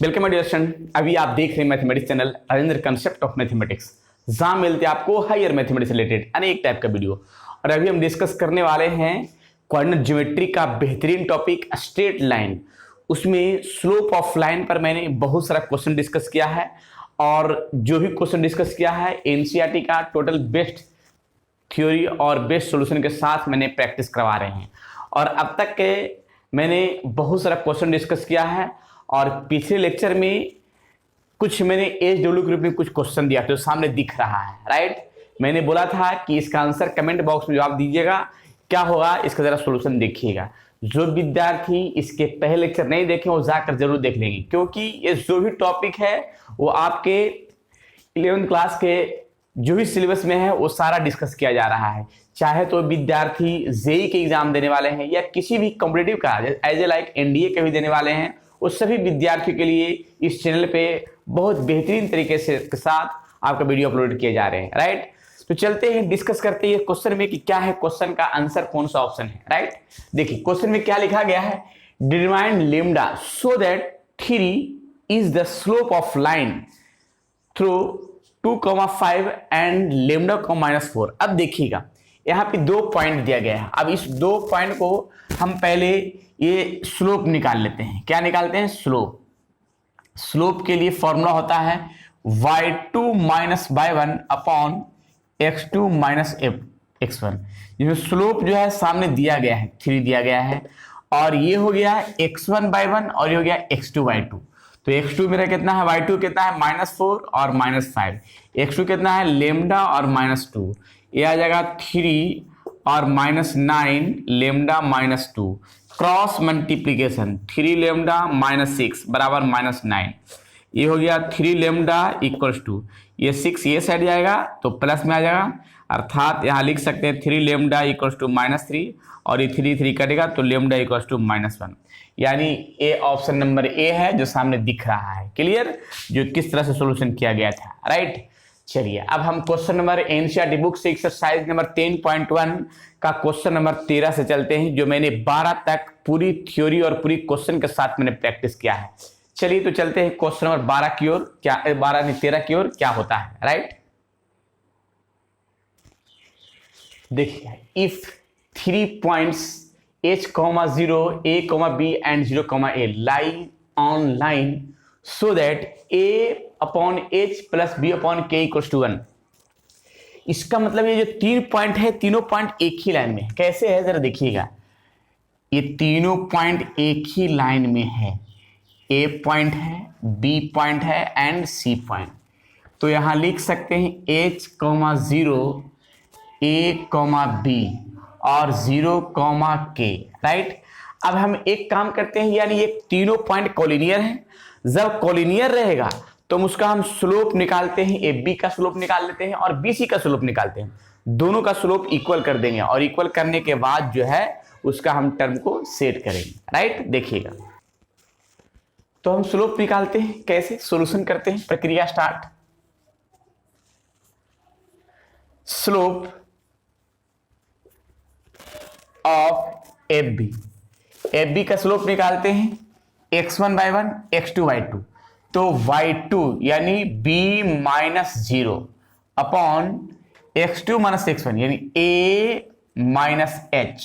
Welcome my dear student. अभी आप देख रहे हैं mathematics channel Rajendra concept of mathematics, जहां मिलते हैं आपको हायर मैथमेटिक्स से रिलेटेड अनेक टाइप का वीडियो। और अभी हम डिस्कस करने वाले हैं कोऑर्डिनेट ज्योमेट्री का बेहतरीन टॉपिक स्ट्रेट लाइन। उसमें स्लोप ऑफ लाइन पर मैंने बहुत सारा क्वेश्चन डिस्कस किया है, और जो भी क्वेश्चन डिस्कस किया है एनसीईआरटी का टोटल बेस्ट थ्योरी और बेस्ट सॉल्यूशन के साथ मैंने प्रैक्टिस करवा रहे हैं। और अब तक के मैंने बहुत सारा क्वेश्चन डिस्कस किया है, और पिछले लेक्चर में कुछ मैंने एचडब्ल्यू ग्रुप में कुछ क्वेश्चन दिया तो सामने दिख रहा है, राइट। मैंने बोला था कि इसका आंसर कमेंट बॉक्स में जवाब दीजिएगा, क्या होगा इसका जरा सॉल्यूशन देखिएगा। जो विद्यार्थी इसके पहले लेक्चर नहीं देखे वो जाकर जरूर देख लेंगे, क्योंकि ये जो भी टॉपिक है वो आपके 11th क्लास के जो भी सिलेबस में है वो सारा डिस्कस किया जा रहा है। चाहे तो विद्यार्थी जेईई के एग्जाम देने वाले हैं या किसी भी कॉम्पिटिटिव का एज ए लाइक एनडीए के भी देने वाले हैं, उस सभी विद्यार्थियों के लिए इस चैनल पे बहुत बेहतरीन तरीके से के साथ आपका वीडियो अपलोड किए जा रहे हैं, राइट। तो चलते हैं डिस्कस करते हैं क्वेश्चन में कि क्या है, क्वेश्चन का आंसर कौन सा ऑप्शन है, राइट। देखिए क्वेश्चन में क्या लिखा गया है, determine lambda so that 3 is the slope of line through 2,5 and lambda को -4। अब देखिएगा यहाँ पे 2 पॉइंट दिया गया है। अब इस 2 पॉइंट को हम पहले ये स्लोप निकाल लेते हैं। क्या निकालते हैं? स्लोप। स्लोप के लिए फॉर्मूला होता है y2 minus y1 upon x2 minus x1। जिसमें स्लोप जो है सामने दिया गया है 3 दिया गया है, और ये हो गया x1/1 और ये हो गया x2/2। तो x2 मेरा कितना है, y2 कितना है -4 और -5, x2 कितना है लैम्डा और -2, ये आ जाएगा 3 और -9 लैम्डा -2। क्रॉस मल्टीप्लीकेशन 3 लैम्डा -6 बराबर -9, ये हो गया 3 लैम्डा इक्वल्स टू ये 6 ये साइड जाएगा तो प्लस में आ जाएगा, अर्थात यहाँ लिख सकते हैं 3 लैम्डा इक्वल्स टू -3 और ये 3 कटेगा तो लैम्डा इक्वल्स टू -1। यानी ए ऑप्शन नंबर ए है जो सामने दिख रहा है। क्लियर, जो किस तरह से सोल्यूशन किया गया था, राइट। चलिए अब हम क्वेश्चन नंबर एनसीईआरटी बुक से एक्सरसाइज नंबर 10.1 का क्वेश्चन नंबर 13 से चलते हैं, जो मैंने 12 तक पूरी थ्योरी और पूरी क्वेश्चन के साथ मैंने प्रैक्टिस किया है। चलिए तो चलते हैं क्वेश्चन नंबर 12 की ओर, क्या 13 की ओर क्या होता है, राइट। देखिए if 3 points h, 0, a, b and 0, a lie on line so that a upon h plus b upon k equals to 1। इसका मतलब ये जो 3 पॉइंट है तीनों पॉइंट एक ही लाइन में है। कैसे है जरा देखिएगा, ये तीनों पॉइंट एक ही लाइन में है, a पॉइंट है, b पॉइंट है एंड c पॉइंट। तो यहां लिख सकते हैं h, 0, a, b और 0, k, राइट। अब हम एक काम करते हैं, यानी ये तीनों पॉइंट कोलिनियर हैं। जब कोलिनियर रहेगा तो उसका हम स्लोप निकालते हैं, ए बी का स्लोप निकाल लेते हैं और बी सी का स्लोप निकालते हैं। दोनों का स्लोप इक्वल कर देंगे और इक्वल करने के बाद जो है उसका हम टर्म को सेट करेंगे, राइट। देखिएगा तो हम स्लोप निकालते हैं, कैसे सॉल्यूशन करते हैं, प्रक्रिया start. Slope of F B का स्लोप निकालते हैं x1/1 x2/2। तो y2 यानी b -0 अपॉन x2 - x1 यानी a -h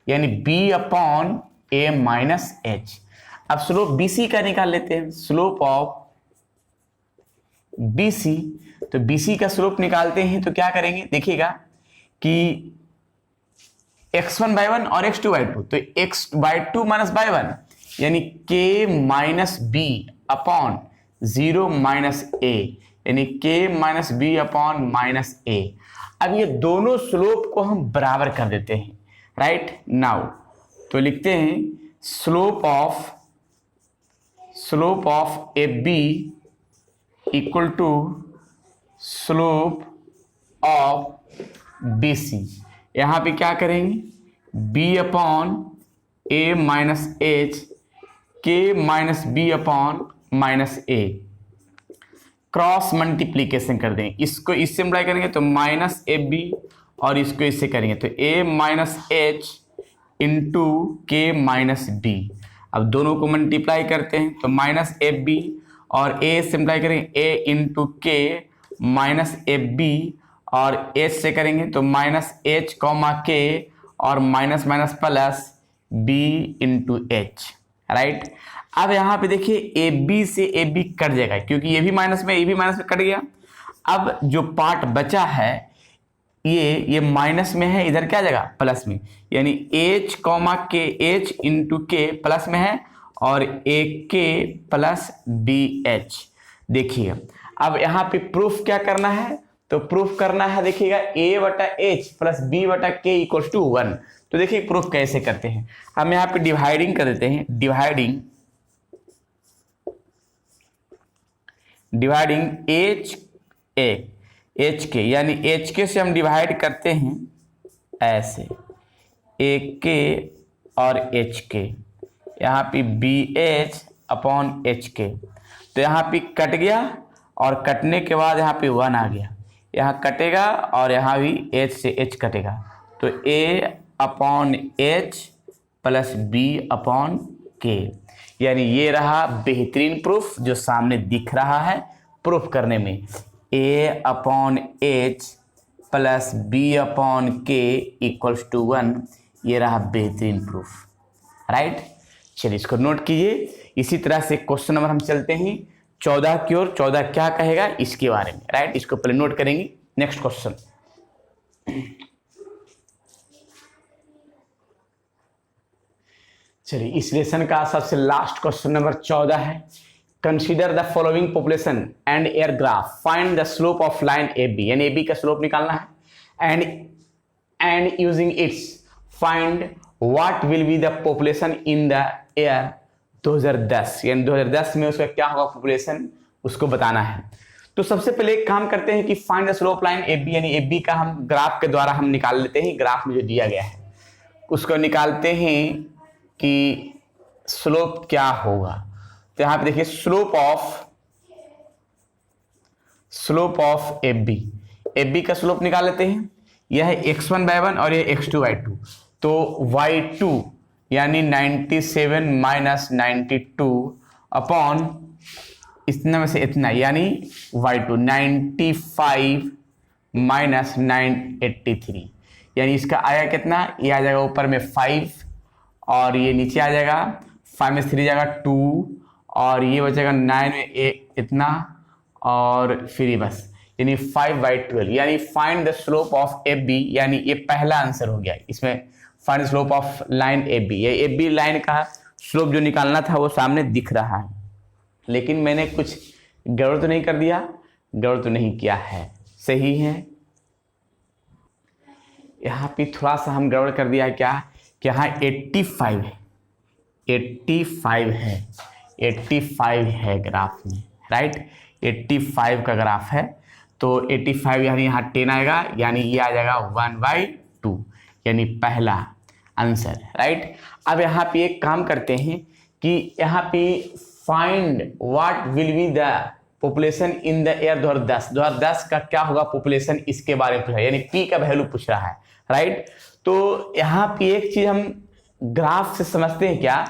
यानी b अपॉन a -h। अब स्लोप bc का निकाल लेते हैं, स्लोप ऑफ bc। तो bc का स्लोप निकालते हैं तो क्या करेंगे, देखिएगा कि x1/1 और x2/2, तो x/2 - y1 यानी k - b अपॉन 0 - a यानी k - b अपॉन -a। अब ये दोनों स्लोप को हम बराबर कर देते हैं, राइट। नाउ तो लिखते हैं slope of A B equal to slope of B C. यहां पे क्या करेंगे, b upon a -h, k - b upon -a, cross multiplication कर देंगे। इसको इससे मल्टीप्लाई करेंगे तो -ab और इसको इससे करेंगे तो a -h into k -b। अब दोनों को मल्टीप्लाई करते हैं तो माइनस एफ बी, और ए से मल्टीप्लाई करेंगे A into K minus F B, और एच से करेंगे तो माइनस एच कॉमा के और minus minus plus B into H, right. अब यहाँ पे देखिए ए बी से ए बी कट जाएगा क्योंकि ये भी माइनस में, ये भी माइनस में कट गया। अब जो पार्ट बचा है ये माइनस में है, इधर क्या आ जाएगा प्लस में, यानी एच कॉमा के, एच इंटू के प्लस में है और ए के प्लस बी एच। देखिए अब यहाँ पे प्रूफ क्या करना है, तो प्रूफ करना है देखिएगा ए बटा एच प्लस बी बटा के इक्वल्स टू 1। तो देखिए प्रूफ कैसे करते हैं, हम यहाँ पे डिवाइडिंग कर देते हैं, डिवाइडिंग एच के, यानी एच के से हम डिवाइड करते हैं ऐसे, ए के और एच के, यहाँ पे बी एच अपॉन एच के, तो यहाँ पे कट गया और कटने के बाद यहाँ पे 1 आ गया, यहाँ कटेगा और यहाँ भी एच से एच कटेगा, तो a upon h plus b upon k, यानी ये रहा बेहतरीन प्रूफ जो सामने दिख रहा है प्रूफ करने में, a upon h plus b upon k equals to 1, ये रहा बेहतरीन प्रूफ, राइट। चलिए इसको नोट कीजिए। इसी तरह से क्वेश्चन नंबर हम चलते हैं 14 की ओर। 14 क्या कहेगा इसके बारे में, राइट, इसको पहले नोट करेंगे। नेक्स्ट क्वेश्चन, चलिए इस लेसन का सबसे लास्ट क्वेश्चन नंबर 14 है। Consider the following population and year graph, find the slope of line A B, यानी ए बी का स्लोप निकालना है, and using its find what will be the population in the year 2010, यानी 2010 में उसका क्या होगा पॉपुलेशन, उसको बताना है। तो सबसे पहले एक काम करते हैं कि find the slope line A B, यानी ए बी का हम ग्राफ के द्वारा हम निकाल लेते हैं, ग्राफ में जो दिया गया है उसको निकालते हैं कि स्लोप क्या होगा। तो यहाँ पे देखिए स्लोप ऑफ एफ बी का स्लोप निकाल लेते हैं। यह है x1/1 और यह x2/2, तो y2 यानी 97 माइनस 92 अपॉन इतना में से इतना, यानी y2 95 माइनस 983, यानी इसका आएगा कितना, ये आ जाएगा ऊपर में 5 और ये नीचे आ जाएगा 5 में 3 जाएगा 2 और ये बचेगा 9 में इतना और फिर बस, यानी 5/12, यानी find the slope of F B, यानी ये पहला आंसर हो गया इसमें, find slope of line F B. ये एफ बी लाइन का स्लोप जो निकालना था वो सामने दिख रहा है, लेकिन मैंने कुछ गड़बड़ तो नहीं कर दिया, गड़बड़ तो नहीं किया है, सही है। यहाँ पे थोड़ा सा हम गड़बड़ कर दिया है, क्या कि यहाँ 85 है, 85 है ग्राफ में, राइट, 85 का ग्राफ है, तो 85 यानी यहाँ 10 आएगा, यानी ये आ जाएगा 1/2, यानी पहला आंसर, राइट। अब यहाँ पे एक काम करते हैं कि यहाँ पे find what will be the population in the year 2010 का क्या होगा पॉपुलेशन, इसके बारे में पूछा, यानी पी का वैल्यू पूछ रहा है, राइट। तो यहाँ पे एक चीज हम ग्राफ से समझते हैं क्या,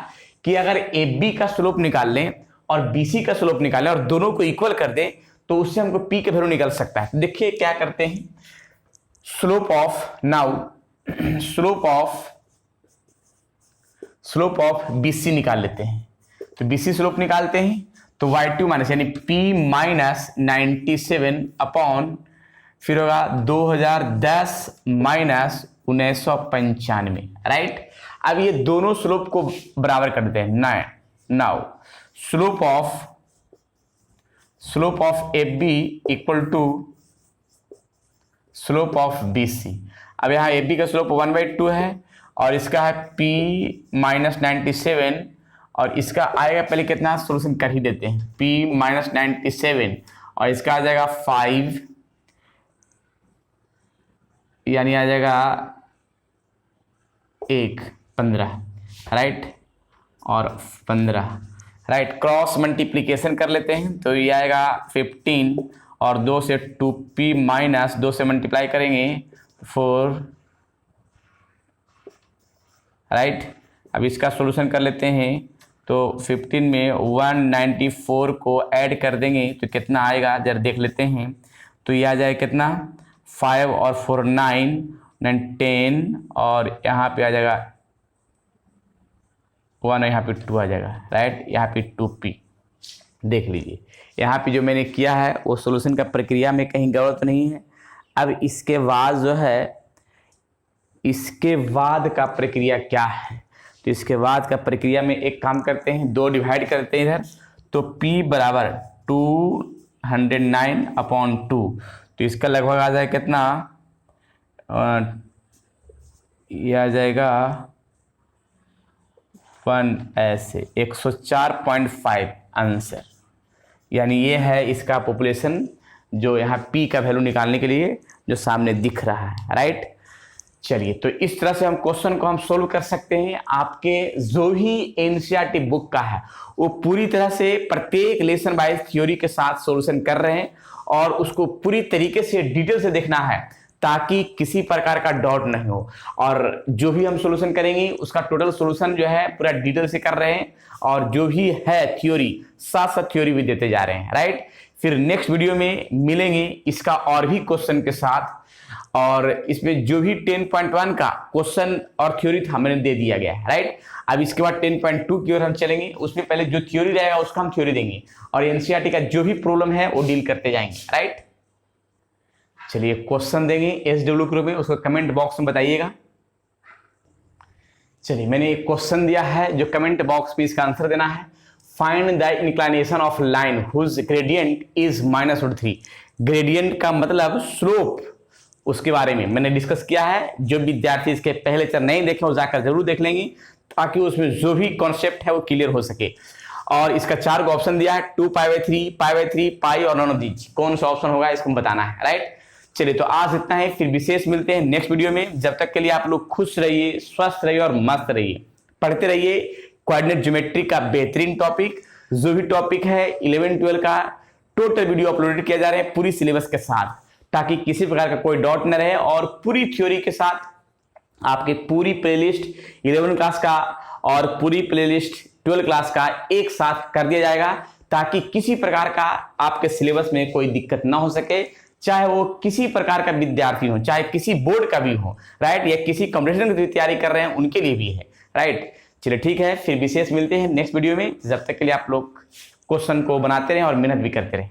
कि अगर ए बी का स्लोप निकाल लें और बी सी का स्लोप निकाल लें और दोनों को इक्वल कर दें तो उससे हमको पी का वैल्यू निकल सकता है। देखिए क्या करते हैं, स्लोप ऑफ बी सी निकाल लेते हैं। तो बी सी स्लोप निकालते हैं तो y2 माइनस, यानी p माइनस 97 अपॉन फिर होगा 2010 माइनस 1995, राइट। अब ये दोनों स्लोप को बराबर कर देते हैं। Now slope of F B equal to slope of B C. अब यहाँ एफ बी का स्लोप 1/2 है और इसका है p माइनस 97 और इसका आएगा, पहले कितना सोल्यूशन कर ही देते हैं, p माइनस 97 और इसका आ जाएगा 5, यानी आ जाएगा 15, राइट, और 15, राइट। क्रॉस मल्टीप्लीकेशन कर लेते हैं तो ये आएगा 15 और 2 से 2p माइनस 2 से मल्टीप्लाई करेंगे 4, राइट। अब इसका सॉल्यूशन कर लेते हैं तो 15 में 194 को ऐड कर देंगे तो कितना आएगा जरा देख लेते हैं। तो ये आ जाएगा कितना 5 और 4 9 9 10 और यहाँ पे आ जाएगा 1 यहाँ पे 2 आ जाएगा राइट। यहाँ पे 2p देख लीजिए। यहाँ पे जो मैंने किया है वो सॉल्यूशन का प्रक्रिया में कहीं गलत नहीं है। अब इसके बाद जो है इसके बाद का प्रक्रिया क्या है, तो इसके बाद का प्रक्रिया में एक काम करते हैं 2 डिवाइड करते हैं इधर। तो p बराबर 209/2 तो इसका लगभग आ जाएगा कितना यह आ जाएगा 1 ऐसे 104.5 आंसर। यानी ये है इसका पॉपुलेशन जो यहाँ p का वैल्यू निकालने के लिए जो सामने दिख रहा है राइट। चलिए तो इस तरह से हम क्वेश्चन को हम सोल्व कर सकते हैं। आपके जो भी एनसीईआरटी बुक का है वो पूरी तरह से प्रत्येक लेसन वाइज थ्योरी के साथ सॉल्यूशन कर रहे हैं और उसको पूरी तरीके से डिटेल से देखना है ताकि किसी प्रकार का डाउट नहीं हो। और जो भी हम सॉल्यूशन करेंगे उसका टोटल सॉल्यूशन जो है पूरा डिटेल से कर रहे हैं और जो भी है थ्योरी साथ साथ थ्योरी भी देते जा रहे हैं राइट। फिर नेक्स्ट वीडियो में मिलेंगे इसका और भी क्वेश्चन के साथ और इसमें जो भी 10.1 का क्वेश्चन और थ्योरी था मैंने दे दिया गया है राइट। अब इसके बाद 10.2 की ओर हम चलेंगे। उसमें पहले जो थ्योरी रहेगा उसका हम थ्योरी देंगे और एनसीईआरटी का जो भी प्रॉब्लम है वो डील करते जाएंगे राइट। चलिए क्वेश्चन देंगे एसडब्ल्यू के रूप में, उसको कमेंट बॉक्स में बताइएगा। चलिए मैंने एक क्वेश्चन दिया है जो कमेंट बॉक्स पे इसका आंसर देना है। Find the inclination of line whose gradient is -3। Gradient का मतलब स्लोप, उसके बारे में मैंने डिस्कस किया है। जो विद्यार्थी इसके पहले चरण नहीं देखे वो जाकर जरूर देख लेंगे ताकि उसमें जो भी कॉन्सेप्ट है वो क्लियर हो सके। और इसका 4 का ऑप्शन दिया है 2π/3 π/3 पाई और नॉन ऑफ दीज। कौन सा ऑप्शन होगा इसको बताना है राइट। चलिए तो आज इतना है, फिर विशेष मिलते हैं नेक्स्ट वीडियो में। जब तक के लिए आप लोग खुश रहिए, स्वस्थ रहिए और मस्त रहिए। पढ़ते रहिए कोऑर्डिनेट ज्योमेट्री का बेहतरीन टॉपिक। जो भी टॉपिक है 11-12 का टोटल वीडियो अपलोडेड किया जा रहे हैं पूरी सिलेबस के साथ ताकि किसी प्रकार का कोई डाउट न रहे और पूरी थ्योरी के साथ आपकी पूरी प्लेलिस्ट 11 क्लास का और पूरी प्लेलिस्ट 12 क्लास का एक साथ कर दिया जाएगा ताकि किसी प्रकार का आपके सिलेबस में कोई दिक्कत ना हो सके, चाहे वो किसी प्रकार का विद्यार्थी हो, चाहे किसी बोर्ड का भी हो राइट, या किसी कॉम्पिटिशन की तैयारी कर रहे हैं उनके लिए भी है राइट। चलिए ठीक है, फिर विशेष मिलते हैं नेक्स्ट वीडियो में। जब तक के लिए आप लोग क्वेश्चन को बनाते रहें और मेहनत भी करते रहें।